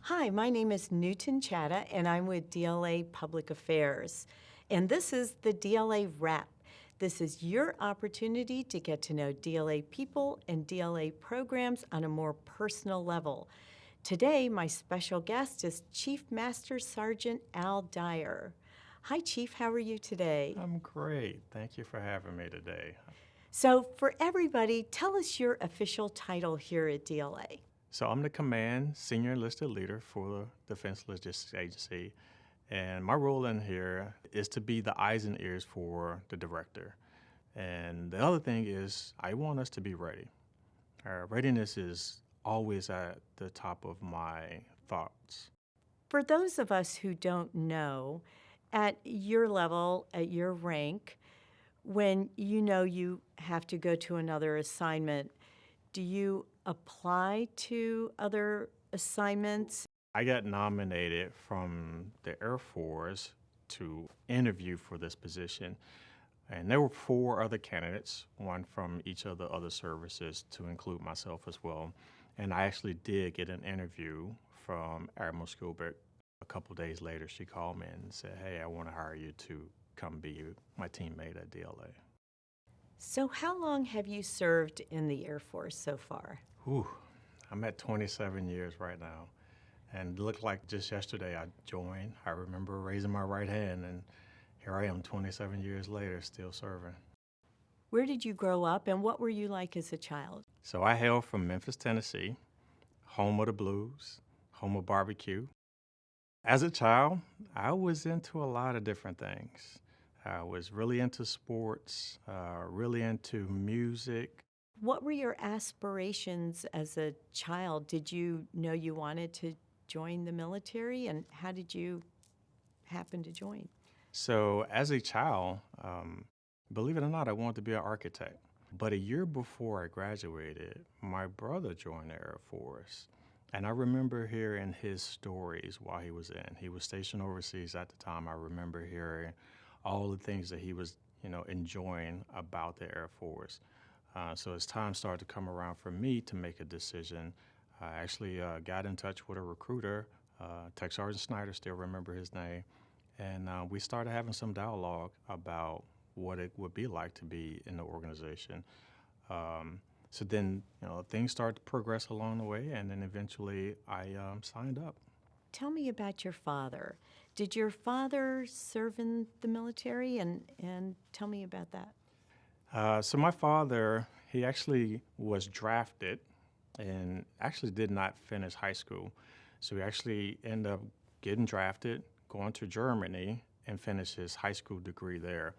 Hi, my name is Newton Chatta, and I'm with DLA Public Affairs. And this is the DLA Rap. This is your opportunity to get to know DLA people and DLA programs on a more personal level. Today, my special guest is Chief Master Sergeant Al Dyer. Hi, Chief. How are you today? I'm great. Thank you for having me today. So, for everybody, tell us your official title here at DLA. So I'm the Command Senior Enlisted Leader for the Defense Logistics Agency, and my role in here is to be the eyes and ears for the director. And the other thing is I want us to be ready. Our readiness is always at the top of my thoughts. For those of us who don't know, at your level, at your rank, when you know you have to go to another assignment, do you apply to other assignments? I got nominated from the Air Force to interview for this position. And there were 4 other candidates, one from each of the other services to include myself as well. And I actually did get an interview from Admiral Skilbert. A couple days later, she called me and said, "Hey, I want to hire you to come be my teammate at DLA." So how long have you served in the Air Force so far? Whew, I'm at 27 years right now. And it looked like just yesterday I joined. I remember raising my right hand, and here I am 27 years later, still serving. Where did you grow up and what were you like as a child? So I hail from Memphis, Tennessee, home of the blues, home of barbecue. As a child, I was into a lot of different things. I was really into sports, really into music. What were your aspirations as a child? Did you know you wanted to join the military, and how did you happen to join? So as a child, believe it or not, I wanted to be an architect. But a year before I graduated, my brother joined the Air Force. And I remember hearing his stories while he was in. He was stationed overseas at the time. I remember hearing all the things that he was, enjoying about the Air Force. So as time started to come around for me to make a decision, I actually got in touch with a recruiter, Tech Sergeant Snyder, still remember his name, and we started having some dialogue about what it would be like to be in the organization. So then, things started to progress along the way, and then eventually I signed up. Tell me about your father. Did your father serve in the military? And tell me about that. So my father, he actually was drafted and actually did not finish high school. So he actually ended up getting drafted, going to Germany, and finished his high school degree there.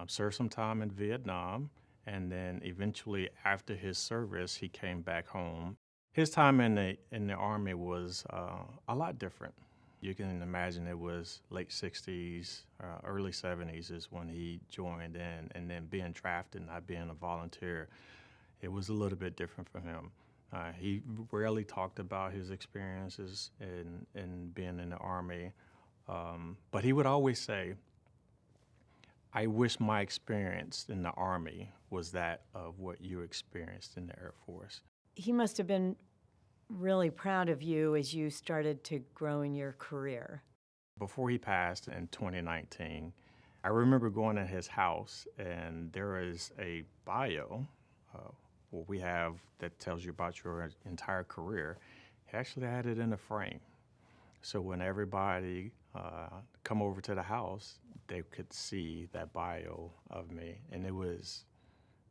Served some time in Vietnam, and then eventually after his service, he came back home. His time in the Army was a lot different. You can imagine it was late 60s, early 70s is when he joined in, and then being drafted, not being a volunteer, it was a little bit different for him. He rarely talked about his experiences in being in the Army, but he would always say, "I wish my experience in the Army was that of what you experienced in the Air Force." He must have been really proud of you as you started to grow in your career. Before he passed in 2019, I remember going to his house, and there is a bio what we have that tells you about your entire career. He actually had it in a frame. So when everybody come over to the house, they could see that bio of me, and it was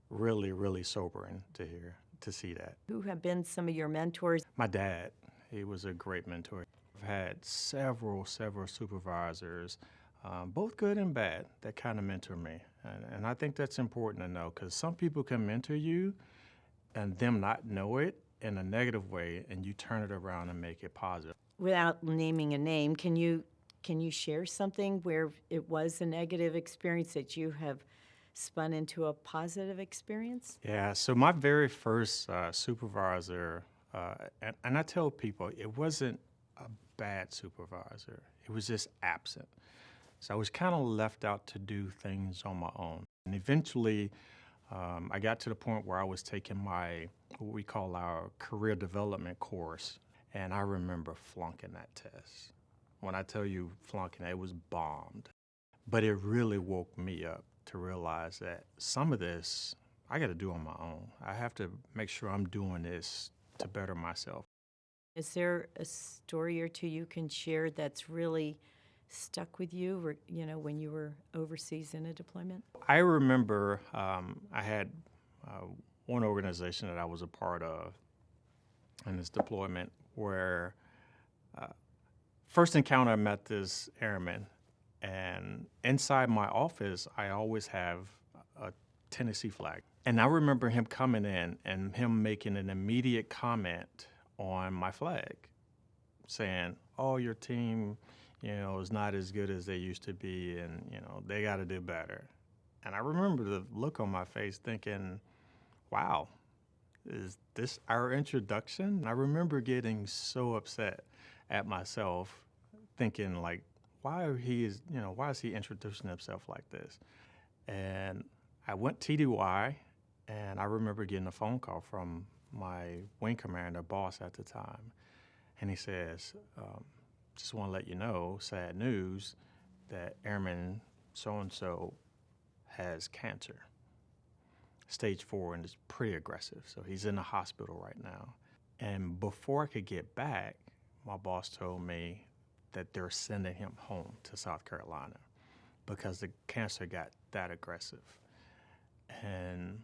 really, really sobering to see that. Who have been some of your mentors? My dad, he was a great mentor. I've had several supervisors, both good and bad, that kind of mentor me. And I think that's important to know, because some people can mentor you and them not know it in a negative way, and you turn it around and make it positive. Without naming a name, can you share something where it was a negative experience that you have spun into a positive experience? Yeah, so my very first supervisor, and I tell people it wasn't a bad supervisor, it was just absent. So I was kind of left out to do things on my own. And eventually, I got to the point where I was taking what we call our career development course. And I remember flunking that test. When I tell you flunking, it was bombed. But it really woke me up to realize that some of this I got to do on my own. I have to make sure I'm doing this to better myself. Is there a story or two you can share that's really stuck with you, when you were overseas in a deployment? I remember I had one organization that I was a part of in this deployment where first encounter I met this airman, and inside my office I always have a Tennessee flag. And I remember him coming in and him making an immediate comment on my flag, saying, "Oh, your team, is not as good as they used to be, and they got to do better." And I remember the look on my face, thinking, "Wow, is this our introduction?" I remember getting so upset at myself, thinking like, why is he introducing himself like this? And I went TDY, and I remember getting a phone call from my wing commander, boss at the time. And he says, just want to let you know, sad news, that Airman so-and-so has cancer, stage 4, and it's pretty aggressive. So he's in the hospital right now. And before I could get back, my boss told me that they're sending him home to South Carolina because the cancer got that aggressive. And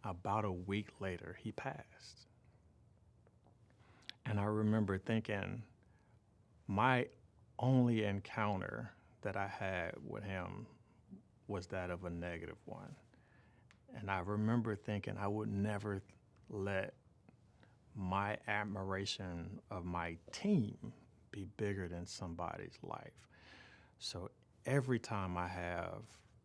about a week later, he passed. And I remember thinking, my only encounter that I had with him was that of a negative one. And I remember thinking I would never let my admiration of my team be bigger than somebody's life. So every time I have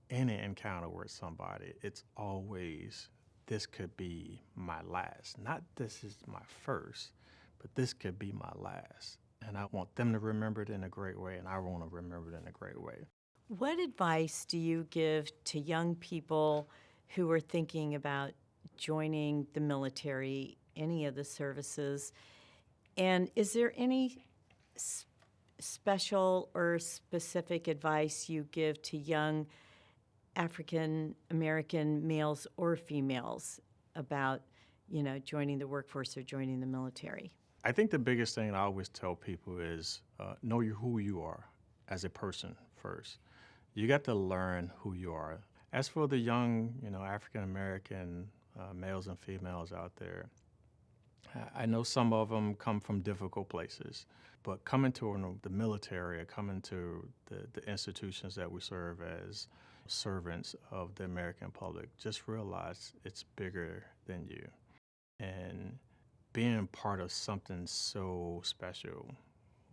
any encounter with somebody, it's always, this could be my last. Not this is my first, but this could be my last. And I want them to remember it in a great way, and I want to remember it in a great way. What advice do you give to young people who are thinking about joining the military, any of the services? And is there any special or specific advice you give to young African American males or females about, joining the workforce or joining the military? I think the biggest thing I always tell people is know who you are as a person first. You got to learn who you are. As for the young, African American males and females out there, I know some of them come from difficult places, but coming to the military or coming to the institutions that we serve as servants of the American public, just realize it's bigger than you. And being part of something so special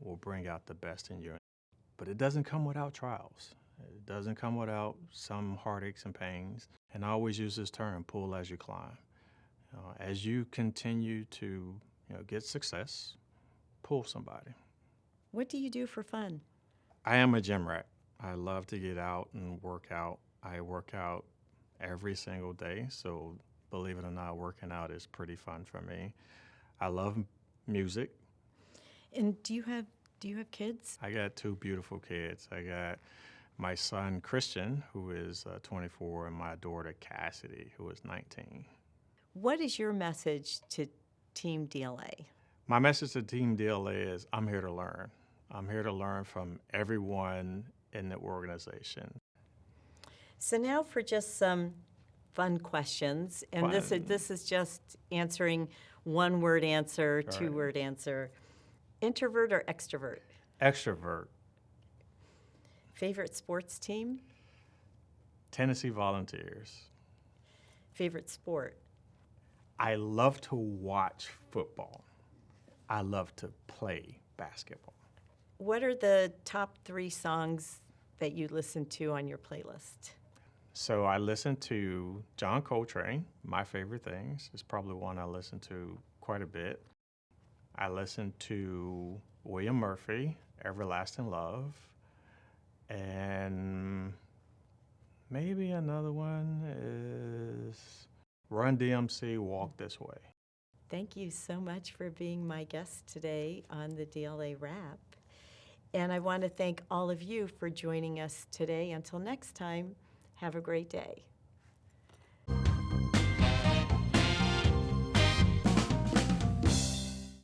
will bring out the best in you. But it doesn't come without trials. It doesn't come without some heartaches and pains. And I always use this term, pull as you climb. As you continue to get success, pull somebody. What do you do for fun? I am a gym rat. I love to get out and work out. I work out every single day, so believe it or not, working out is pretty fun for me. I love music. And do you have kids? I got 2 beautiful kids. I got my son, Christian, who is 24, and my daughter, Cassidy, who is 19. What is your message to Team DLA? My message to Team DLA is I'm here to learn. I'm here to learn from everyone in the organization. So now for just some fun questions. And this is just answering one-word answer, All right. two-word answer. Introvert or extrovert? Extrovert. Favorite sports team? Tennessee Volunteers. Favorite sport? I love to watch football. I love to play basketball. What are the top 3 songs that you listen to on your playlist? So I listen to John Coltrane, My Favorite Things. It's probably one I listen to quite a bit. I listen to William Murphy, Everlasting Love. And maybe another one is Run DMC, Walk This Way. Thank you so much for being my guest today on the DLA Rap. And I want to thank all of you for joining us today. Until next time, have a great day.